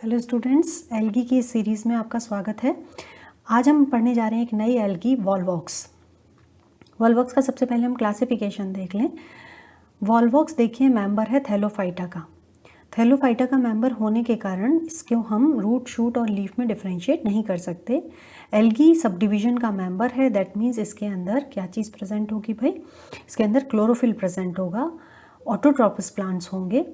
Hello students, algae की इस series में आपका स्वागत है। आज हम पढ़ने जा रहे हैं एक नई एल्गी वॉल्वॉक्स। वॉल्वॉक्स का सबसे पहले हम क्लासिफिकेशन देख लें। वॉल्वॉक्स देखिए मेंबर है थैलोफाइटा का। थैलोफाइटा का मेंबर होने के कारण इसको हम रूट, शूट और लीफ में डिफरेंशिएट नहीं कर सकते। एल्गी सब डिवीजन का मेंबर है, दैट मीन्स इसके अंदर क्या चीज़ प्रेजेंट होगी भाई? इसके अंदर क्लोरोफिल प्रेजेंट होगा, ऑटोट्रॉपस प्लांट्स होंगे।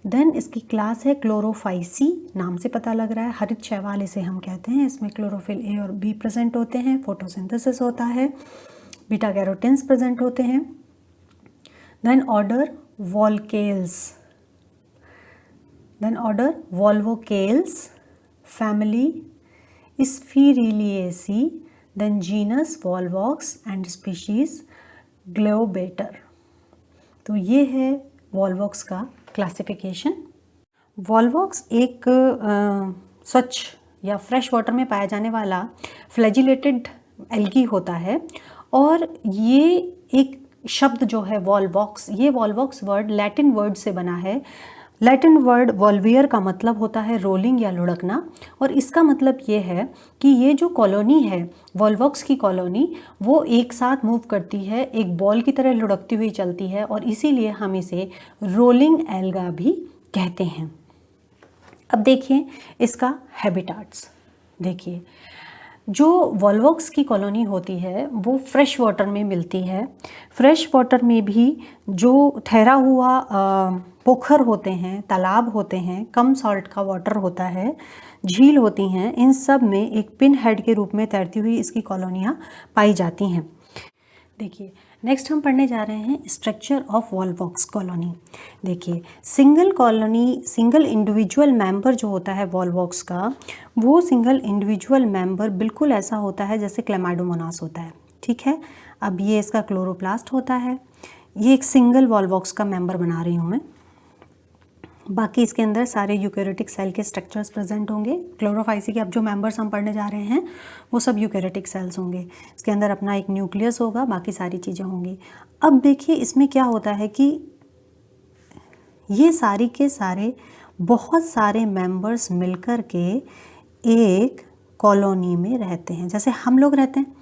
देन इसकी क्लास है क्लोरोफाइसी, नाम से पता लग रहा है, हरित शैवाल इसे हम कहते हैं। इसमें क्लोरोफिल ए और बी प्रेजेंट होते हैं, फोटोसिंथेसिस होता है, बीटा कैरोटीन्स प्रेजेंट होते हैं। Then order Volvocales, then order Volvocales, family Sphaerellaceae, then genus Volvox and species globator. तो ये है वॉल्वॉक्स का क्लासिफिकेशन। वॉल्वॉक्स एक स्वच्छ या फ्रेश वाटर में पाया जाने वाला फ्लैजिलेटेड एल्गी होता है। और ये एक शब्द जो है वॉल्वॉक्स, ये वॉल्वॉक्स वर्ड लैटिन वर्ड से बना है। लैटिन वर्ड वॉल्वियर का मतलब होता है रोलिंग या लुढ़कना, और इसका मतलब ये है कि ये जो कॉलोनी है वॉल्वॉक्स की कॉलोनी, वो एक साथ मूव करती है, एक बॉल की तरह लुढ़कती हुई चलती है, और इसीलिए हम इसे रोलिंग एल्गा भी कहते हैं। अब देखिए इसका हैबिटाट्स। देखिए जो वॉल्वॉक्स की कॉलोनी होती है वो फ्रेश वाटर में मिलती है। फ्रेश वाटर में भी जो ठहरा हुआ पोखर होते हैं, तालाब होते हैं, कम सॉल्ट का वाटर होता है, झील होती हैं, इन सब में एक पिन हेड के रूप में तैरती हुई इसकी कॉलोनियाँ पाई जाती हैं। देखिए नेक्स्ट हम पढ़ने जा रहे हैं स्ट्रक्चर ऑफ वॉल्वॉक्स कॉलोनी। देखिए single colony, single individual member जो होता है वॉल्वॉक्स का, वो सिंगल इंडिविजुअल मेंबर बिल्कुल ऐसा होता है जैसे क्लेमाइडोमोनास होता है। ठीक है, अब ये इसका क्लोरोप्लास्ट होता है। ये एक सिंगल वॉल्वॉक्स का मेंबर बना रही हूँ मैं। बाकी इसके अंदर सारे यूकैरियोटिक सेल के स्ट्रक्चर्स प्रेजेंट होंगे। क्लोरोफाइसी के अब जो मेंबर्स हम पढ़ने जा रहे हैं वो सब यूकैरियोटिक सेल्स होंगे। इसके अंदर अपना एक न्यूक्लियस होगा, बाकी सारी चीज़ें होंगी। अब देखिए इसमें क्या होता है कि ये सारी के सारे बहुत सारे मेंबर्स मिलकर के एक कॉलोनी में रहते हैं। जैसे हम लोग रहते हैं,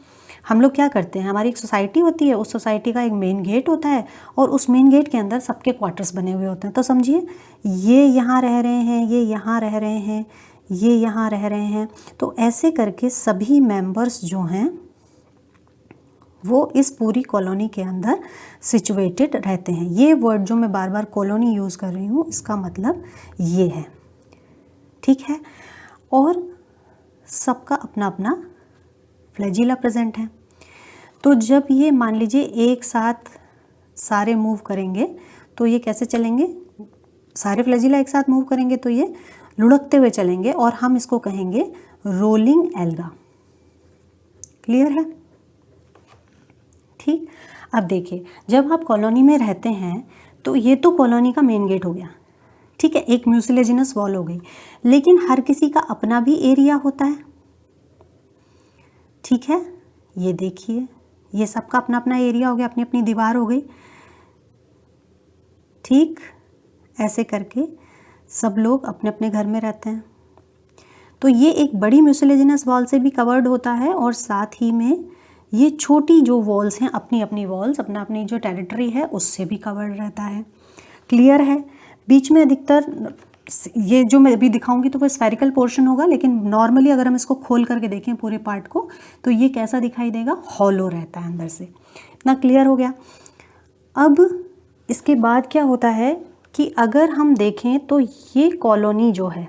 हम लोग क्या करते हैं, हमारी एक सोसाइटी होती है, उस सोसाइटी का एक मेन गेट होता है, और उस मेन गेट के अंदर सबके क्वार्टर्स बने हुए होते हैं। तो समझिए ये यहाँ रह रहे हैं, ये यहाँ रह रहे हैं, ये यहाँ रह रहे हैं। तो ऐसे करके सभी मेंबर्स जो हैं वो इस पूरी कॉलोनी के अंदर सिचुएटेड रहते हैं। ये वर्ड जो मैं बार बार कॉलोनी यूज़ कर रही हूँ, इसका मतलब ये है। ठीक है, और सबका अपना अपना फ्लैजिला प्रेजेंट है। तो जब ये मान लीजिए एक साथ सारे मूव करेंगे तो ये कैसे चलेंगे? सारे फ्लैजिला एक साथ मूव करेंगे तो ये लुढ़कते हुए चलेंगे, और हम इसको कहेंगे रोलिंग एल्गा। क्लियर है? ठीक। अब देखिए जब आप कॉलोनी में रहते हैं तो ये तो कॉलोनी का मेन गेट हो गया, ठीक है, एक म्यूसिलेजिनस वॉल हो गई, लेकिन हर किसी का अपना भी एरिया होता है। ठीक है, ये देखिए ये सबका अपना अपना एरिया हो गया, अपनी अपनी दीवार हो गई। ठीक, ऐसे करके सब लोग अपने अपने घर में रहते हैं। तो ये एक बड़ी म्यूसिलेजिनस वॉल से भी कवर्ड होता है, और साथ ही में ये छोटी जो वॉल्स हैं, अपनी अपनी वॉल्स, अपना अपनी जो टेरिटरी है उससे भी कवर्ड रहता है। क्लियर है? बीच में अधिकतर ये जो मैं अभी दिखाऊंगी तो वो स्फेरिकल पोर्शन होगा, लेकिन नॉर्मली अगर हम इसको खोल करके देखें पूरे पार्ट को तो ये कैसा दिखाई देगा? हॉलो रहता है अंदर से। इतना क्लियर हो गया? अब इसके बाद क्या होता है कि अगर हम देखें तो ये कॉलोनी जो है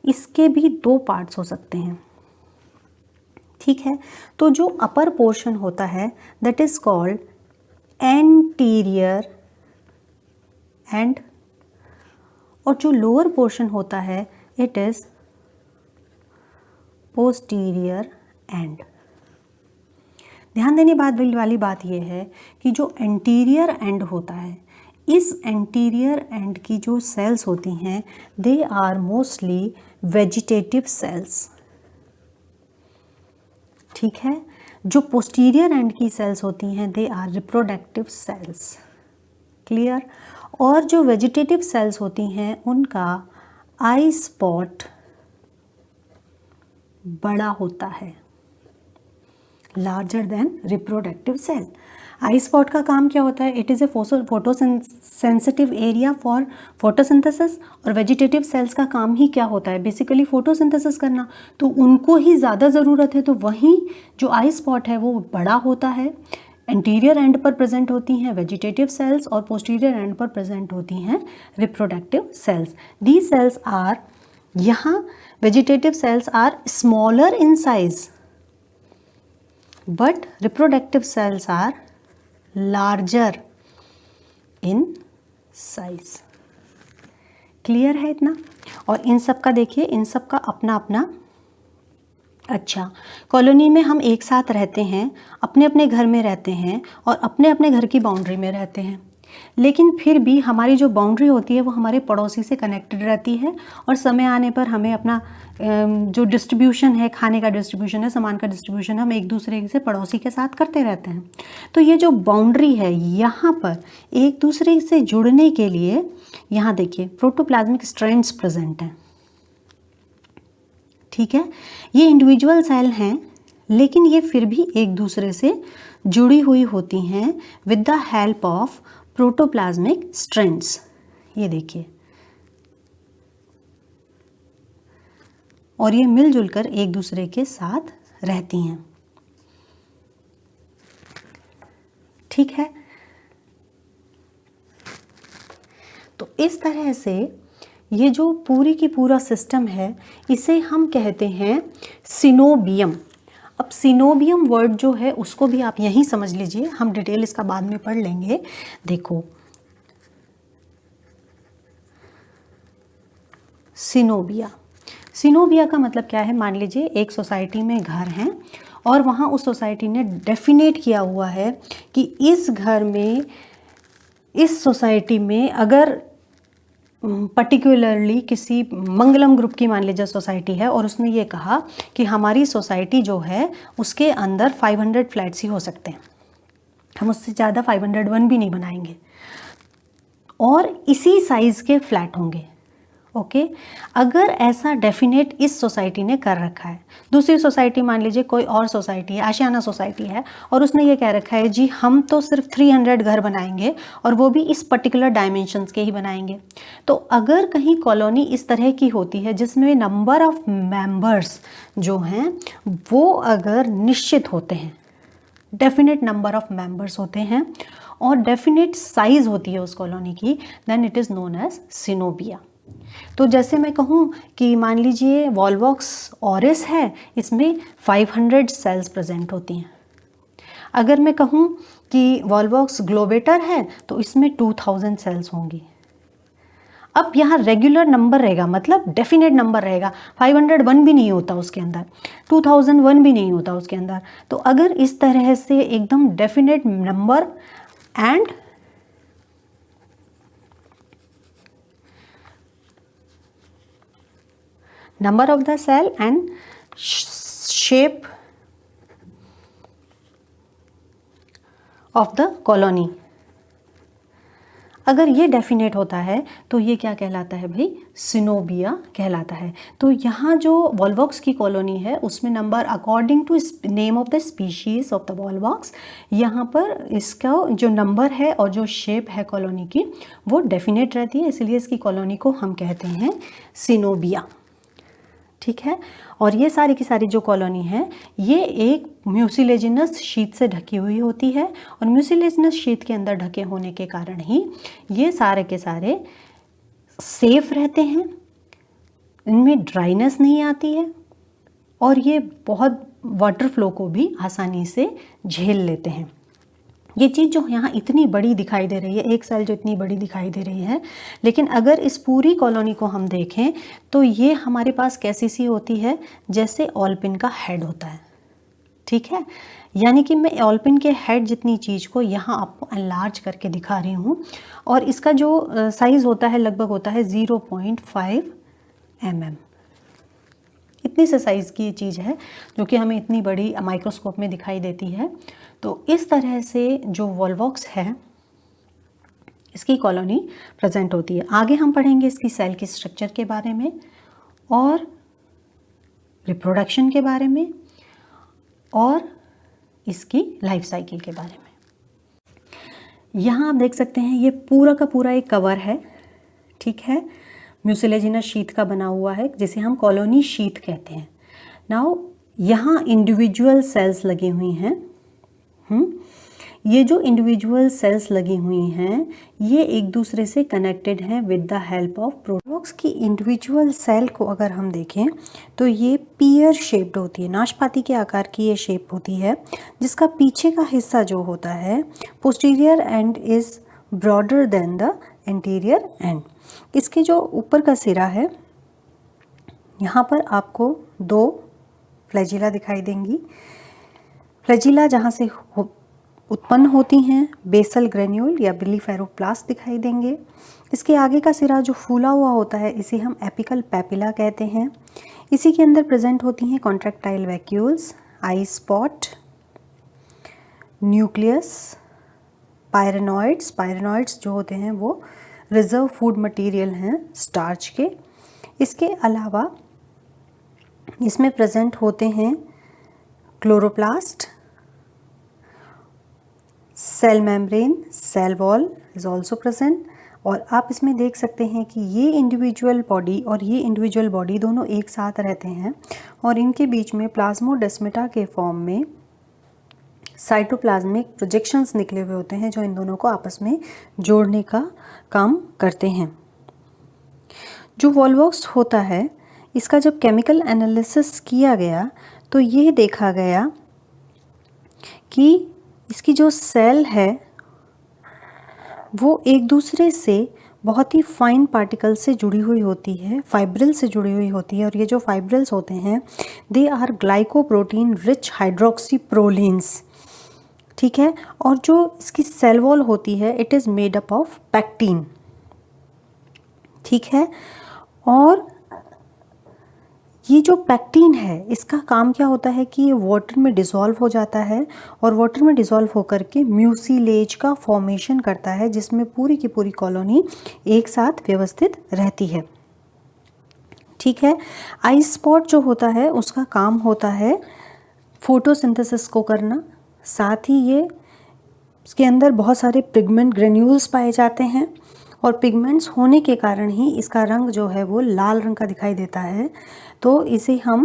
इसके भी दो पार्ट्स हो सकते हैं। ठीक है, तो जो अपर पोर्शन होता है that is called anterior and, और जो लोअर पोर्शन होता है इट इज पोस्टीरियर एंड। ध्यान देने वाली बात यह है कि जो एंटीरियर एंड होता है, इस एंटीरियर एंड की जो सेल्स होती हैं they are mostly vegetative cells. ठीक है, जो पोस्टीरियर एंड की सेल्स होती हैं they are reproductive cells. Clear? और जो वेजिटेटिव सेल्स होती हैं उनका आई स्पॉट बड़ा होता है, लार्जर देन रिप्रोडक्टिव सेल। आई स्पॉट का काम क्या होता है? It is a photosensitive area for photosynthesis. और वेजिटेटिव सेल्स का काम ही क्या होता है? बेसिकली फोटोसिंथेसिस करना, तो उनको ही ज़्यादा ज़रूरत है। तो वहीं जो आई स्पॉट है वो बड़ा होता है, एंटीरियर एंड पर प्रेजेंट होती हैं वेजिटेटिव सेल्स और पोस्टीरियर एंड पर प्रेजेंट होती हैं reproductive cells. These cells are, यहाँ vegetative cells are smaller in size but reproductive cells are larger in size। Clear है इतना? और इन सब का देखिए, इन सब का अपना अपना, अच्छा, कॉलोनी में हम एक साथ रहते हैं, अपने अपने घर में रहते हैं और अपने अपने घर की बाउंड्री में रहते हैं, लेकिन फिर भी हमारी जो बाउंड्री होती है वो हमारे पड़ोसी से कनेक्टेड रहती है और समय आने पर हमें अपना जो डिस्ट्रीब्यूशन है, खाने का डिस्ट्रीब्यूशन है, सामान का डिस्ट्रीब्यूशन, हम एक दूसरे से पड़ोसी के साथ करते रहते हैं। तो ये जो बाउंड्री है, यहाँ पर एक दूसरे से जुड़ने के लिए यहाँ देखिए प्रोटोप्लाज्मिक स्ट्रैंड्स प्रेजेंट हैं। ठीक है, ये इंडिविजुअल सेल हैं लेकिन ये फिर भी एक दूसरे से जुड़ी हुई होती हैं with the help of protoplasmic strands. ये देखिए, और ये मिलजुल कर एक दूसरे के साथ रहती हैं। ठीक है, तो इस तरह से ये जो पूरी की पूरा सिस्टम है इसे हम कहते हैं सिनोबियम। अब सिनोबियम वर्ड जो है उसको भी आप यहीं समझ लीजिए, हम डिटेल इसका बाद में पढ़ लेंगे। देखो, सिनोबिया, सिनोबिया का मतलब क्या है? मान लीजिए एक सोसाइटी में घर हैं और वहाँ उस सोसाइटी ने डेफिनेट किया हुआ है कि इस घर में, इस सोसाइटी में अगर पर्टिकुलरली किसी मंगलम ग्रुप की मान लीजिए सोसाइटी है और उसने ये कहा कि हमारी सोसाइटी जो है उसके अंदर 500 फ्लैट्स ही हो सकते हैं, हम उससे ज़्यादा 501 भी नहीं बनाएंगे और इसी साइज़ के फ्लैट होंगे। ओके, अगर ऐसा डेफिनेट इस सोसाइटी ने कर रखा है, दूसरी सोसाइटी मान लीजिए कोई और सोसाइटी है, आशियाना सोसाइटी है, और उसने ये कह रखा है जी हम तो सिर्फ 300 घर बनाएंगे और वो भी इस पर्टिकुलर डायमेंशंस के ही बनाएंगे। तो अगर कहीं कॉलोनी इस तरह की होती है जिसमें नंबर ऑफ मेंबर्स जो हैं वो अगर निश्चित होते हैं, डेफिनेट नंबर ऑफ मेंबर्स होते हैं और डेफिनेट साइज होती है उस कॉलोनी की, then it is known as coenobia. तो जैसे मैं कहूँ कि मान लीजिए वॉल्वॉक्स ऑरिस है, इसमें 500 सेल्स प्रेजेंट होती हैं। अगर मैं कहूँ कि वॉल्वॉक्स ग्लोबेटर है तो इसमें 2000 सेल्स होंगी। अब यहाँ रेगुलर नंबर रहेगा, मतलब डेफिनेट नंबर रहेगा, 501 भी नहीं होता उसके अंदर, 2001 भी नहीं होता उसके अंदर। तो अगर इस तरह से एकदम definite number and number of the cell and shape of the colony, अगर ये डेफिनेट होता है तो ये क्या कहलाता है भाई? सिनोबिया कहलाता है। तो यहाँ जो वॉल्वॉक्स की कॉलोनी है उसमें number according to name of the species of the Volvox, यहाँ पर इसका जो नंबर है और जो शेप है कॉलोनी की वो डेफिनेट रहती है, इसलिए इसकी कॉलोनी को हम कहते हैं सिनोबिया। ठीक है, और ये सारी की सारी जो कॉलोनी है ये एक म्यूसिलेजिनस शीट से ढकी हुई होती है और म्यूसिलेजिनस शीट के अंदर ढके होने के कारण ही ये सारे के सारे सेफ रहते हैं, इनमें ड्राइनेस नहीं आती है और ये बहुत वाटर फ्लो को भी आसानी से झेल लेते हैं। ये चीज़ जो यहाँ इतनी बड़ी दिखाई दे रही है, एक सेल जो इतनी बड़ी दिखाई दे रही है, लेकिन अगर इस पूरी कॉलोनी को हम देखें तो ये हमारे पास कैसी सी होती है? जैसे ऑलपिन का हेड होता है। ठीक है, यानी कि मैं ऑलपिन के हेड जितनी चीज़ को यहाँ आपको एनलार्ज करके दिखा रही हूँ और इसका जो साइज़ होता है लगभग होता है 0.5 mm। इतनी से साइज़ की चीज़ है जो कि हमें इतनी बड़ी माइक्रोस्कोप में दिखाई देती है। तो इस तरह से जो वॉल्वॉक्स है इसकी कॉलोनी प्रेजेंट होती है। आगे हम पढ़ेंगे इसकी सेल की स्ट्रक्चर के बारे में और रिप्रोडक्शन के बारे में और इसकी लाइफ साइकिल के बारे में। यहाँ आप देख सकते हैं ये पूरा का पूरा एक कवर है, ठीक है, म्यूसिलेजिनस शीथ का बना हुआ है जिसे हम कॉलोनी शीथ कहते हैं। नाउ यहाँ इंडिविजुअल सेल्स लगी हुई हैं। ये जो इंडिविजुअल सेल्स लगी हुई हैं ये एक दूसरे से कनेक्टेड हैं विद द हेल्प ऑफ प्रोटोक्स की। इंडिविजुअल सेल को अगर हम देखें तो ये पियर शेप्ड होती है, नाशपाती के आकार की ये शेप होती है, जिसका पीछे का हिस्सा जो होता है posterior and is broader then the anterior and. इसके जो ऊपर का सिरा है यहाँ पर आपको 2 फ्लैजिला दिखाई देंगी। फ्लैजिला जहाँ से उत्पन्न होती हैं बेसल ग्रेन्यूल या बिलीफेरोप्लास्ट दिखाई देंगे। इसके आगे का सिरा जो फूला हुआ होता है इसे हम एपिकल पैपिला कहते हैं। इसी के अंदर प्रेजेंट होती हैं contractile vacuoles, eye spot, nucleus, pyrenoids. Pyrenoids जो होते हैं वो रिजर्व फूड मटेरियल हैं स्टार्च के। इसके अलावा इसमें प्रेजेंट होते हैं chloroplast, cell membrane, cell wall is also present. और आप इसमें देख सकते हैं कि ये इंडिविजुअल बॉडी और ये इंडिविजुअल बॉडी दोनों एक साथ रहते हैं और इनके बीच में प्लाज्मोडेस्माटा के फॉर्म में साइटोप्लाज्मिक प्रोजेक्शंस निकले हुए होते हैं जो इन दोनों को आपस में जोड़ने का काम करते हैं। जो वॉल्वॉक्स होता है इसका जब केमिकल एनालिसिस किया गया तो ये देखा गया कि इसकी जो सेल है वो एक दूसरे से बहुत ही फाइन पार्टिकल से जुड़ी हुई होती है, फाइब्रिल से जुड़ी हुई होती है। और ये जो फाइब्रिल्स होते हैं दे आर ग्लाइकोप्रोटीन रिच हाइड्रोक्सीप्रोलिन्स, ठीक है। और जो इसकी सेल वॉल होती है it is made up of pectin, ठीक है। और ये जो पैक्टीन है इसका काम क्या होता है कि ये वाटर में डिज़ोल्व हो जाता है और वाटर में डिज़ोल्व होकर के म्यूसिलेज का फॉर्मेशन करता है जिसमें पूरी की पूरी कॉलोनी एक साथ व्यवस्थित रहती है, ठीक है। आई स्पॉट जो होता है उसका काम होता है फोटोसिंथेसिस को करना, साथ ही ये इसके अंदर बहुत सारे पिगमेंट ग्रेन्यूल्स पाए जाते हैं और पिगमेंट्स होने के कारण ही इसका रंग जो है वो लाल रंग का दिखाई देता है। तो इसे हम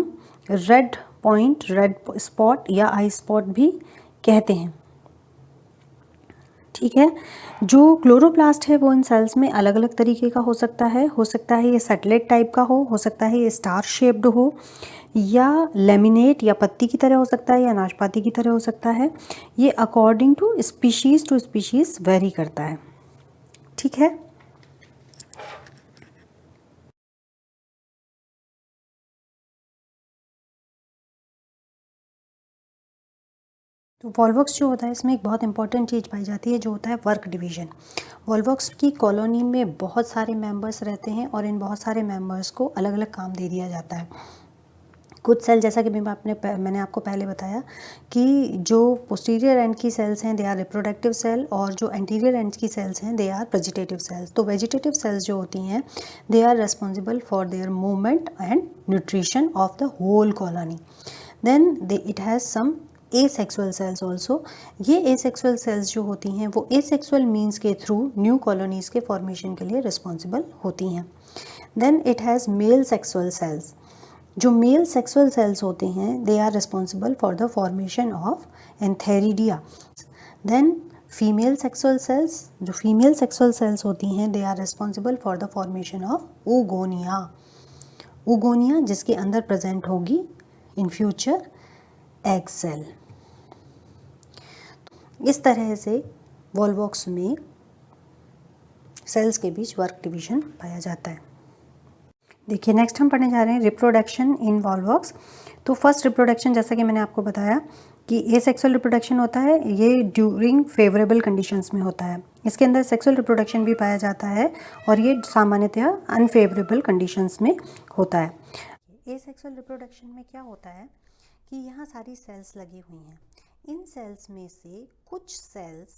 रेड पॉइंट, रेड स्पॉट या आई स्पॉट भी कहते हैं, ठीक है। जो क्लोरोप्लास्ट है वो इन सेल्स में अलग अलग तरीके का हो सकता है ये सैटेलाइट टाइप का हो सकता है ये स्टार शेप्ड हो, या लेमिनेट या पत्ती की तरह हो सकता है, या नाशपाती की तरह हो सकता है। ये अकॉर्डिंग टू स्पीशीज़ वेरी करता है, ठीक है। तो वॉल्वॉक्स जो होता है इसमें एक बहुत इंपॉर्टेंट चीज़ पाई जाती है जो होता है वर्क डिवीज़न। वॉल्वॉक्स की कॉलोनी में बहुत सारे मेंबर्स रहते हैं और इन बहुत सारे मेंबर्स को अलग अलग काम दे दिया जाता है। कुछ सेल जैसा कि मैंने आपको पहले बताया कि जो पोस्टीरियर एंड की सेल्स हैं दे आर रिप्रोडक्टिव सेल और जो एंटीरियर एंड की सेल्स हैं दे आर वेजिटेटिव सेल्स। तो वेजिटेटिव सेल्स जो होती हैं they are responsible for their movement and nutrition of the whole colony. Then it has some asexual cells also. ये asexual cells जो होती हैं वो एसेक्सुअल मीन्स के थ्रू न्यू कॉलोनीज़ के फॉर्मेशन के लिए रिस्पॉन्सिबल होती हैं। Then it has male sexual cells. जो मेल सेक्सुअल सेल्स होते हैं they are responsible for the formation of antheridia. Then female sexual cells, जो फीमेल सेक्सुअल सेल्स होती हैं they are responsible for the formation of oogonia जिसके अंदर present होगी in future egg cell. इस तरह से वॉल्वॉक्स में सेल्स के बीच वर्क डिवीजन पाया जाता है। देखिए नेक्स्ट हम पढ़ने जा रहे हैं रिप्रोडक्शन इन वॉल्वॉक्स। तो फर्स्ट रिप्रोडक्शन जैसा कि मैंने आपको बताया कि एसेक्सुअल रिप्रोडक्शन होता है, ये ड्यूरिंग फेवरेबल कंडीशंस में होता है। इसके अंदर सेक्सुअल रिप्रोडक्शन भी पाया जाता है और ये सामान्यतः अनफेवरेबल कंडीशंस में होता है। एसेक्सुअल रिप्रोडक्शन में क्या होता है कि यहाँ सारी सेल्स लगी हुई हैं। इन सेल्स में से कुछ सेल्स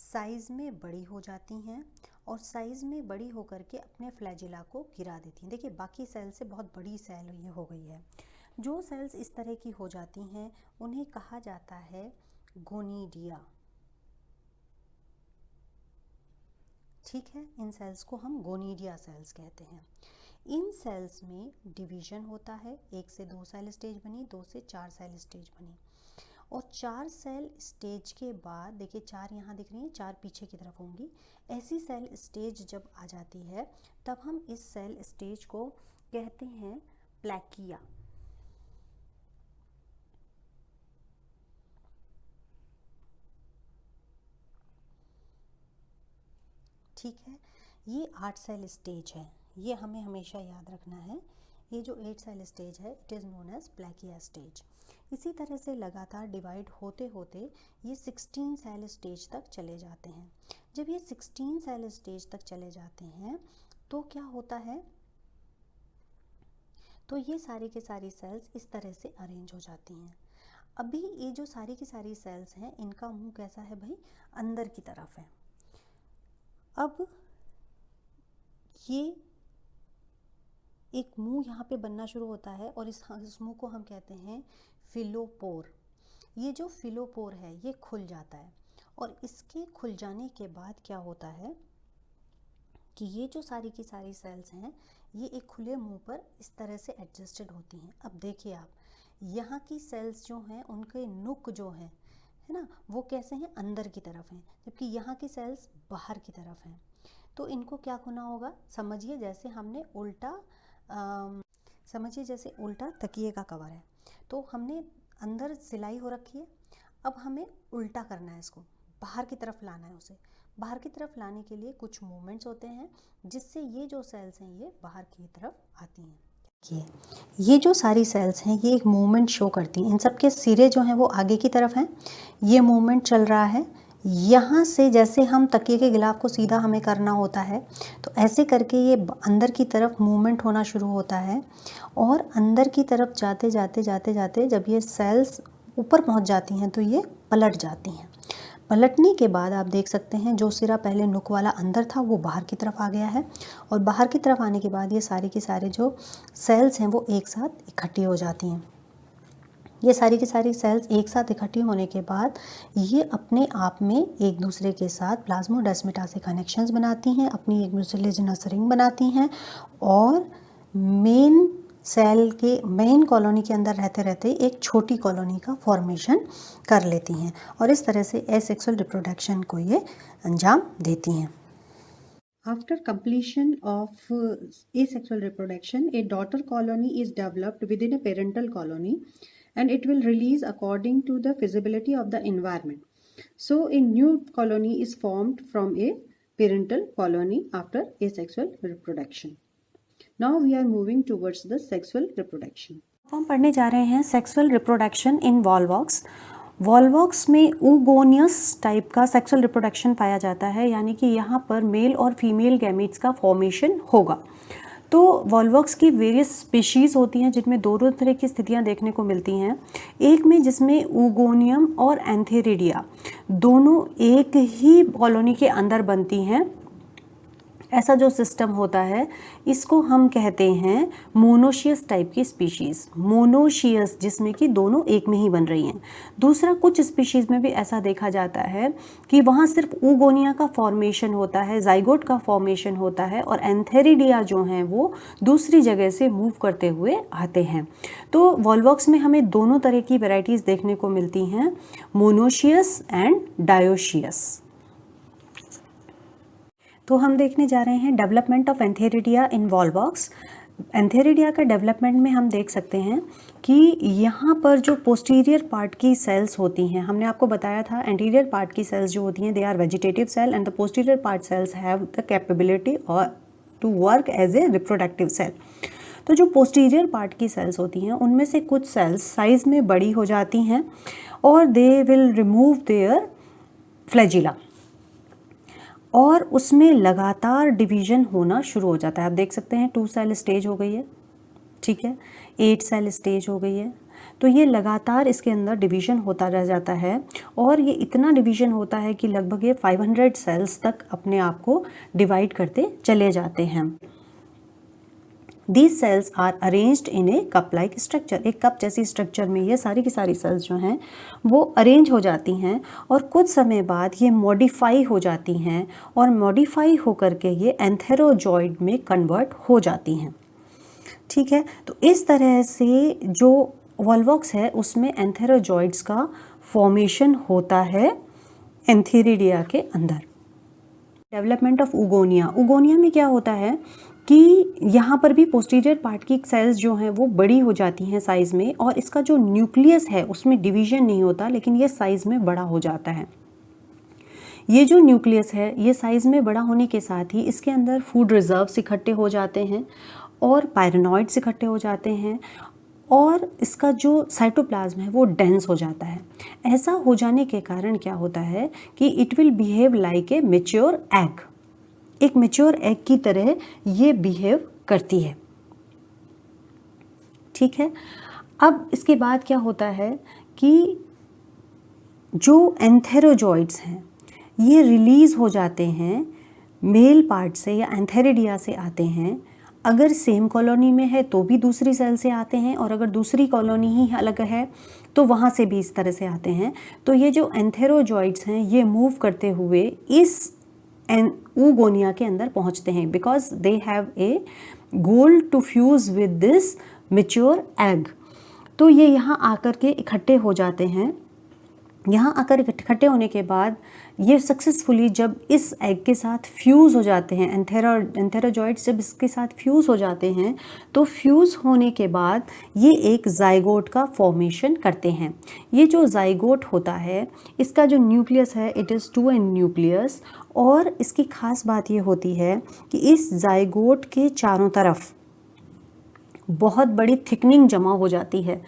साइज़ में बड़ी हो जाती हैं और साइज़ में बड़ी होकर के अपने फ्लैजिला को गिरा देती हैं। देखिए बाकी सेल से बहुत बड़ी सेल ये हो गई है। जो सेल्स इस तरह की हो जाती हैं उन्हें कहा जाता है गोनीडिया। ठीक है, इन सेल्स को हम गोनीडिया सेल्स कहते हैं। इन सेल्स में डिवीजन होता है, 1 से 2 सेल स्टेज बनी, 2 से 4 सेल स्टेज बनी, और 4 सेल स्टेज के बाद देखिए 4 यहाँ दिख रही हैं, 4 पीछे की तरफ होंगी। ऐसी सेल स्टेज जब आ जाती है तब हम इस सेल स्टेज को कहते हैं प्लैकिया। ठीक है, ये 8 सेल स्टेज है, ये हमें हमेशा याद रखना है। ये जो 8 सेल स्टेज है it is known as plakea stage. इसी तरह से लगातार डिवाइड होते होते ये 16 सेल स्टेज तक चले जाते हैं। जब ये 16 सेल स्टेज तक चले जाते हैं तो क्या होता है, तो ये सारी की सारी सेल्स इस तरह से अरेंज हो जाती हैं। अभी ये जो सारी की सारी सेल्स हैं इनका मुंह कैसा है भाई, अंदर की तरफ है। अब ये एक मुंह यहाँ पे बनना शुरू होता है और इस मुंह को हम कहते हैं फिलोपोर। ये जो फिलोपोर है ये खुल जाता है, और इसके खुल जाने के बाद क्या होता है कि ये जो सारी की सारी सेल्स हैं ये एक खुले मुंह पर इस तरह से एडजस्टेड होती हैं। अब देखिए आप, यहाँ की सेल्स जो हैं उनके नुक जो हैं है ना, वो कैसे हैं, अंदर की तरफ हैं, जबकि यहाँ की सेल्स बाहर की तरफ हैं। तो इनको क्या होना होगा, समझिए जैसे हमने उल्टा समझिए जैसे उल्टा तकिए का कवर है, तो हमने अंदर सिलाई हो रखी है, अब हमें उल्टा करना है, इसको बाहर की तरफ लाना है। उसे बाहर की तरफ लाने के लिए कुछ मूवमेंट्स होते हैं जिससे ये जो सेल्स हैं ये बाहर की तरफ आती हैं। ये जो सारी सेल्स हैं ये एक मूवमेंट शो करती हैं, इन सब के सिरे जो हैं वो आगे की तरफ हैं, ये मूवमेंट चल रहा है। यहाँ से जैसे हम तकिए के गिलाफ को सीधा हमें करना होता है, तो ऐसे करके ये अंदर की तरफ मूवमेंट होना शुरू होता है, और अंदर की तरफ जाते जाते जाते जाते जब ये सेल्स ऊपर पहुँच जाती हैं तो ये पलट जाती हैं। पलटने के बाद आप देख सकते हैं जो सिरा पहले नुक वाला अंदर था वो बाहर की तरफ आ गया है, और बाहर की तरफ आने के बाद ये सारे के सारे जो सेल्स हैं वो एक साथ इकट्ठी हो जाती हैं। ये सारी की सारी सेल्स एक साथ इकट्ठी होने के बाद ये अपने आप में एक दूसरे के साथ प्लाज्मोडेस्माटा से कनेक्शंस बनाती हैं, अपनी एक दूसरे के लिए रिंग बनाती हैं, और मेन सेल के मेन कॉलोनी के अंदर रहते रहते एक छोटी कॉलोनी का फॉर्मेशन कर लेती हैं, और इस तरह से एसेक्सुअल रिप्रोडक्शन को ये अंजाम देती हैं। After completion of asexual reproduction, a daughter colony is developed within a parental colony, and it will release according to the feasibility of the environment. So a new colony is formed from a parental colony after asexual reproduction. Now we are moving towards the sexual reproduction. हम पढ़ने जा रहे हैं sexual reproduction in Volvox. Volvox में ऊगोनियस type का sexual reproduction पाया जाता है, यानी कि यहाँ पर मेल और फीमेल गैमीट्स का फॉर्मेशन होगा। तो वॉल्वॉक्स की वेरियस स्पीशीज़ होती हैं जिनमें दोनों तरह की स्थितियाँ देखने को मिलती हैं। एक में जिसमें ऊगोनियम और एंथेरिडिया दोनों एक ही कॉलोनी के अंदर बनती हैं, ऐसा जो सिस्टम होता है इसको हम कहते हैं मोनोशियस टाइप की स्पीशीज़। मोनोशियस जिसमें कि दोनों एक में ही बन रही हैं। दूसरा, कुछ स्पीशीज़ में भी ऐसा देखा जाता है कि वहाँ सिर्फ ऊगोनिया का फॉर्मेशन होता है, जाइगोट का फॉर्मेशन होता है, और एंथेरिडिया जो हैं वो दूसरी जगह से मूव करते हुए आते हैं। तो वॉल्वॉक्स में हमें दोनों तरह की वेराइटीज़ देखने को मिलती हैं, मोनोशियस एंड डायोशियस। तो हम देखने जा रहे हैं development of antheridia in Volvox. Antheridia का डेवलपमेंट में हम देख सकते हैं कि यहाँ पर जो पोस्टीरियर पार्ट की सेल्स होती हैं, हमने आपको बताया था एंटीरियर पार्ट की सेल्स जो होती हैं they are vegetative cell, and the posterior part cells have the capability और to work as a reproductive cell. तो जो पोस्टीरियर पार्ट की सेल्स होती हैं उनमें से कुछ सेल्स साइज़ में बड़ी हो जाती हैं और they will remove their flagella, और उसमें लगातार डिवीज़न होना शुरू हो जाता है। आप देख सकते हैं 2 सेल स्टेज हो गई है, ठीक है, 8 सेल स्टेज हो गई है। तो ये लगातार इसके अंदर डिवीज़न होता रह जाता है, और ये इतना डिवीज़न होता है कि लगभग ये 500 सेल्स तक अपने आप को डिवाइड करते चले जाते हैं। These cells are arranged in a cup like structure. एक कप जैसी स्ट्रक्चर में ये सारी की सारी सेल्स जो हैं वो अरेंज हो जाती हैं और कुछ समय बाद ये मॉडिफाई हो जाती हैं और मॉडिफाई होकर के ये एंथेरोजॉइड में कन्वर्ट हो जाती हैं। ठीक है, तो इस तरह से जो वॉल्वॉक्स है उसमें एंथेरोजॉइड्स का फॉर्मेशन होता है एंथेरिडिया के अंदर। Development of उगोनिया। उगोनिया में क्या होता है कि यहाँ पर भी पोस्टीरियर पार्ट की सेल्स जो हैं वो बड़ी हो जाती हैं साइज़ में, और इसका जो न्यूक्लियस है उसमें डिवीजन नहीं होता, लेकिन ये साइज़ में बड़ा हो जाता है। ये जो न्यूक्लियस है ये साइज़ में बड़ा होने के साथ ही इसके अंदर फूड रिजर्व्स इकट्ठे हो जाते हैं और पायरेनॉइड्स इकट्ठे हो जाते हैं, और इसका जो साइटोप्लाज्म है वो डेंस हो जाता है। ऐसा हो जाने के कारण क्या होता है कि it will behave like a mature egg. एक मैच्योर एग की तरह ये बिहेव करती है। ठीक है, अब इसके बाद क्या होता है कि जो एंथेरोजॉइड्स हैं ये रिलीज़ हो जाते हैं मेल पार्ट से या एंथेरिडिया से आते हैं। अगर सेम कॉलोनी में है तो भी दूसरी सेल से आते हैं, और अगर दूसरी कॉलोनी ही अलग है तो वहाँ से भी इस तरह से आते हैं। तो ये जो एंथेरोजॉइड्स हैं ये मूव करते हुए इस ऊगोनिया के अंदर पहुँचते हैं, because they have a goal to fuse with this mature egg. तो ये यहाँ आकर के इकट्ठे हो जाते हैं। यहाँ आकर इकट्ठे होने के बाद ये सक्सेसफुली जब इस एग के साथ फ्यूज़ हो जाते हैं, एंथेरोजॉइड्स जब इसके साथ फ्यूज़ हो जाते हैं, तो फ्यूज़ होने के बाद ये एक जाइगोट का फॉर्मेशन करते हैं। ये जो जाइगोट होता है इसका जो न्यूक्लियस है इट इज़ 2n न्यूक्लियस, और इसकी ख़ास बात ये होती है कि इस जाइगोट के चारों तरफ बहुत बड़ी थिकनिंग जमा हो जाती है,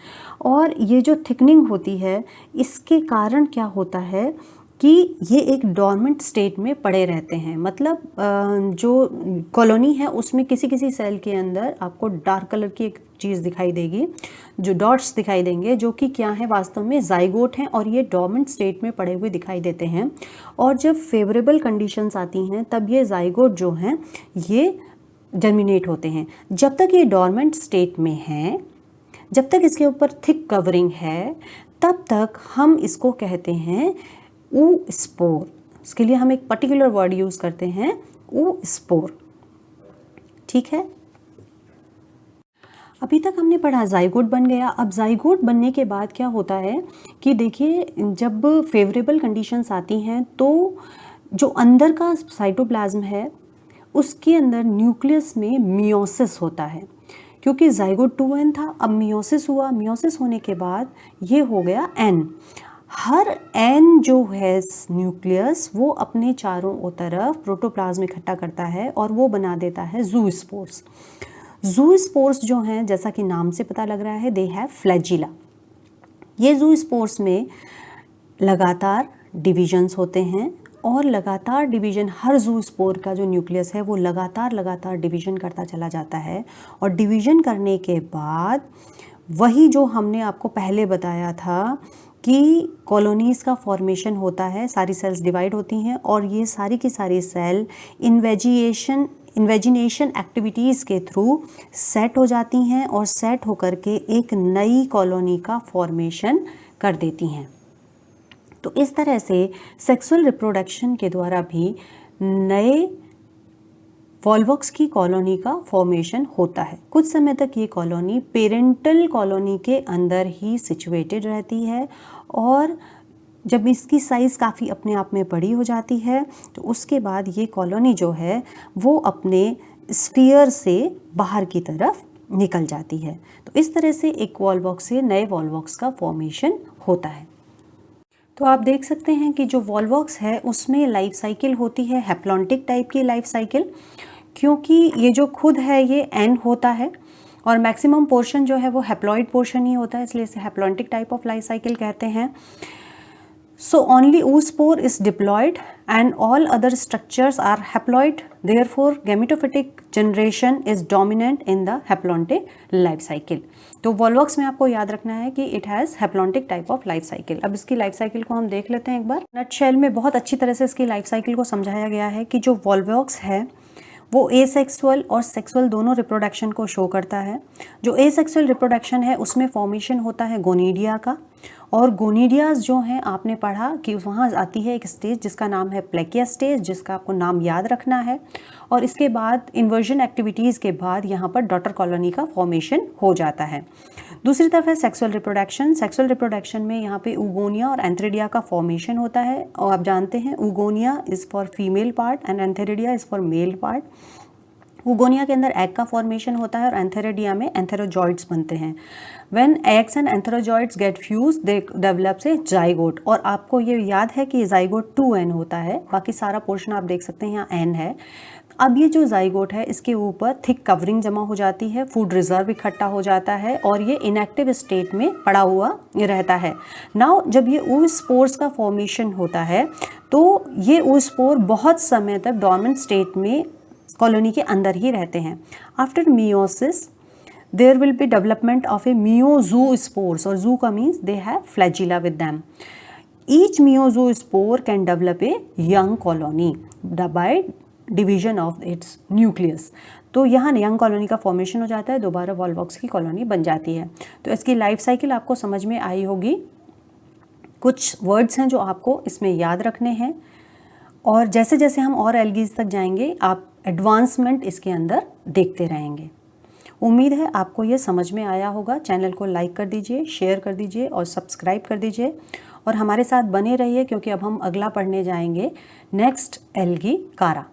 और ये जो थिकनिंग होती है इसके कारण क्या होता है कि ये एक डॉर्मेंट स्टेट में पड़े रहते हैं। मतलब जो कॉलोनी है उसमें किसी किसी सेल के अंदर आपको डार्क कलर की एक चीज़ दिखाई देगी, जो डॉट्स दिखाई देंगे, जो कि क्या है वास्तव में जाइगोट हैं, और ये डॉर्मेंट स्टेट में पड़े हुए दिखाई देते हैं। और जब फेवरेबल कंडीशंस आती हैं तब ये जाइगोट जो हैं ये जर्मिनेट होते हैं। जब तक ये डॉर्मेंट स्टेट में है, जब तक इसके ऊपर थिक कवरिंग है, तब तक हम इसको कहते हैं ऊ स्पोर। इसके लिए हम एक पर्टिकुलर वर्ड यूज़ करते हैं, ऊ स्पोर। ठीक है, अभी तक हमने पढ़ा जाइगोट बन गया। अब जाइगोट बनने के बाद क्या होता है कि देखिए जब फेवरेबल कंडीशंस आती हैं तो जो अंदर का साइटोप्लाज्म है उसके अंदर न्यूक्लियस में मियोसिस होता है, क्योंकि जाइगोट 2n था, अब मियोसिस हुआ। मियोसिस होने के बाद ये हो गया n। हर n जो है न्यूक्लियस वो अपने चारों तरफ प्रोटोप्लाज्म इकट्ठा करता है और वो बना देता है ज़ूस्पोर्स। ज़ूस्पोर्स जो हैं, जैसा कि नाम से पता लग रहा है, दे हैव फ्लैजिला। ये ज़ूस्पोर्स में लगातार डिविजन्स होते हैं, और लगातार डिवीजन, हर ज़ूस्पोर का जो न्यूक्लियस है वो लगातार डिवीजन करता चला जाता है। और डिवीजन करने के बाद वही जो हमने आपको पहले बताया था कि कॉलोनीज़ का फॉर्मेशन होता है, सारी सेल्स डिवाइड होती हैं, और ये सारी की सारी सेल इन्वेजिनेशन एक्टिविटीज़ के थ्रू सेट हो जाती हैं, और सेट होकर के एक नई कॉलोनी का फॉर्मेशन कर देती हैं। तो इस तरह से सेक्सुअल रिप्रोडक्शन के द्वारा भी नए वॉल्वॉक्स की कॉलोनी का फॉर्मेशन होता है। कुछ समय तक ये कॉलोनी पेरेंटल कॉलोनी के अंदर ही सिचुएटेड रहती है, और जब इसकी साइज़ काफ़ी अपने आप में बड़ी हो जाती है तो उसके बाद ये कॉलोनी जो है वो अपने स्फीयर से बाहर की तरफ निकल जाती है। तो इस तरह से एक वॉल्वॉक्स से नए वॉल्वॉक्स का फॉर्मेशन होता है। तो आप देख सकते हैं कि जो वॉल्वॉक्स है उसमें लाइफ साइकिल होती है हैप्लॉन्टिक टाइप की लाइफ साइकिल, क्योंकि ये जो खुद है ये एन होता है और मैक्सिमम पोर्शन जो है वो हैप्लॉइड पोर्शन ही होता है, इसलिए इसे haplontic type of life cycle कहते हैं। So only oospore is diploid and all other structures are haploid. Therefore, gametophytic generation is dominant in the haplontic life cycle. तो वॉल्वॉक्स में आपको याद रखना है कि it has haplontic type of life cycle. अब इसकी लाइफ साइकिल को हम देख लेते हैं एक बार। नटशेल में बहुत अच्छी तरह से इसकी लाइफ साइकिल को समझाया गया है कि जो वॉल्वॉक्स है वो एसेक्सुअल और सेक्सुअल दोनों रिप्रोडक्शन को शो करता है। जो एसेक्सुअल रिप्रोडक्शन है उसमें फॉर्मेशन होता है गोनीडिया का, और गोनीडियाज जो हैं आपने पढ़ा कि वहाँ आती है एक स्टेज जिसका नाम है प्लेकिया स्टेज, जिसका आपको नाम याद रखना है। और इसके बाद इन्वर्जन एक्टिविटीज़ के बाद यहाँ पर डॉटर कॉलोनी का फॉर्मेशन हो जाता है। दूसरी तरफ है सेक्सुअल रिप्रोडक्शन। सेक्सुअल रिप्रोडक्शन में यहाँ पे ऊगोनिया और एंथेरिडिया का फॉर्मेशन होता है, और आप जानते हैं oogonia is for female part and antheridia is for male part. Oogonia के अंदर एग का फॉर्मेशन होता है और एंथेरिडिया में एंथेरोजॉइड्स बनते हैं। When eggs and antherozoids get fuse they develops a zygote, और आपको ये याद है कि जाइगोट 2n होता है, बाकी सारा पोर्शन आप देख सकते हैं यहाँ n है। अब ये जो जाइगोट है इसके ऊपर थिक कवरिंग जमा हो जाती है, फूड रिजर्व इकट्ठा हो जाता है और ये इनएक्टिव स्टेट में पड़ा हुआ रहता है। नाउ जब ये oospores का फॉर्मेशन होता है तो ये oospore बहुत समय तक डोर्मेंट स्टेट में कॉलोनी के अंदर ही रहते हैं। After meiosis there will be development of a meiozoospores, और जू का means they have flagella with them. Each meiozoospore can develop a young colony by division of its nucleus. तो यहाँ यंग कॉलोनी का फॉर्मेशन हो जाता है, दोबारा Volvox की कॉलोनी बन जाती है। तो इसकी लाइफ साइकिल आपको समझ में आई होगी। कुछ वर्ड्स हैं जो आपको इसमें याद रखने हैं, और जैसे जैसे हम और एल्गीज तक जाएंगे आप एडवांसमेंट इसके अंदर देखते रहेंगे। उम्मीद है आपको ये समझ में आया होगा। चैनल को लाइक कर दीजिए, शेयर कर दीजिए और सब्सक्राइब कर दीजिए, और हमारे साथ बने रहिए क्योंकि अब हम अगला पढ़ने जाएंगे नेक्स्ट एल्गी कारा।